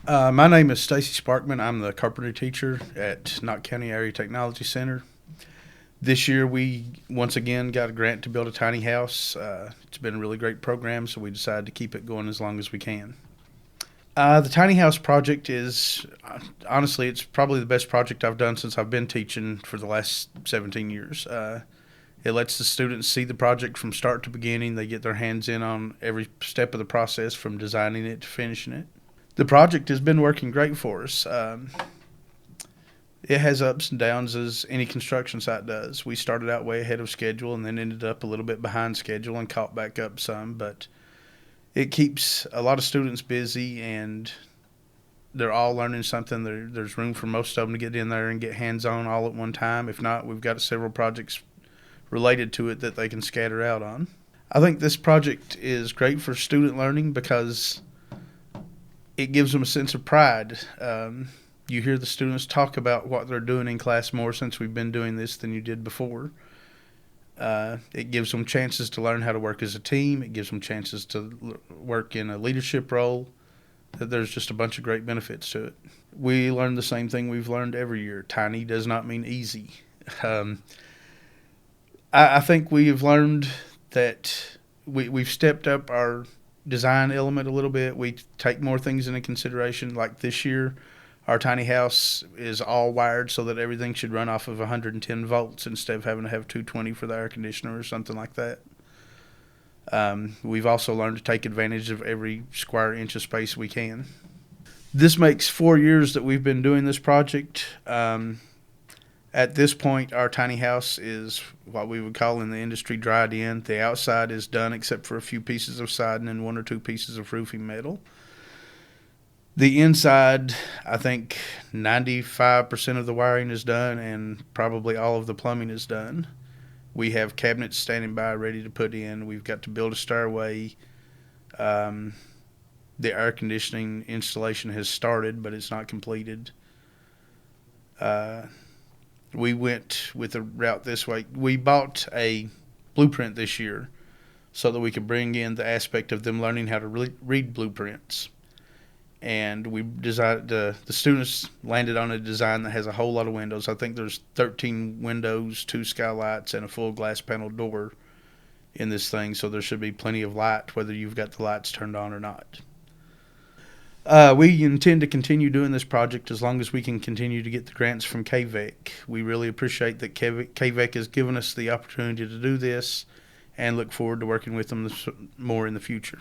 My name is Stacy Sparkman. I'm the carpentry teacher at Knott County Area Technology Center. This year, we once again got a grant to build a tiny house. It's been a really great program, so we decided to keep it going as long as we can. The tiny house project is honestly, it's probably the best project I've done since I've been teaching for the last 17 years. It lets the students see the project from start to beginning. They get their hands in on every step of the process from designing it to finishing it. The project has been working great for us. It has ups and downs as any construction site does. We started out way ahead of schedule and then ended up a little bit behind schedule and caught back up some, but it keeps a lot of students busy and they're all learning something. There's room for most of them to get in there and get hands-on all at one time. If not, we've got several projects related to it that they can scatter out on. I think this project is great for student learning because it gives them a sense of pride. You hear the students talk about what they're doing in class more since we've been doing this than you did before. It gives them chances to learn how to work as a team. It gives them chances to work in a leadership role. There's just a bunch of great benefits to it. We learn the same thing we've learned every year. Tiny does not mean easy. I think we've learned that we've stepped up our design element a little bit. We take more things into consideration. Like this year, our tiny house is all wired so that everything should run off of 110 volts instead of having to have 220 for the air conditioner or something like that. We've also learned to take advantage of every square inch of space we can. This makes 4 years that we've been doing this project. At this point, our tiny house is what we would call in the industry dried in. The outside is done except for a few pieces of siding and one or two pieces of roofing metal. The inside, I think 95% of the wiring is done and probably all of the plumbing is done. We have cabinets standing by ready to put in. We've got to build a stairway. The air conditioning installation has started, but it's not completed. We went with a route this way. We bought a blueprint this year so that we could bring in the aspect of them learning how to read blueprints. And we designed, the students landed on a design that has a whole lot of windows. I think there's 13 windows, 2 skylights, and a full glass panel door in this thing, so there should be plenty of light whether you've got the lights turned on or not. We intend to continue doing this project as long as we can continue to get the grants from KVEC. We really appreciate that KVEC has given us the opportunity to do this and look forward to working with them more in the future.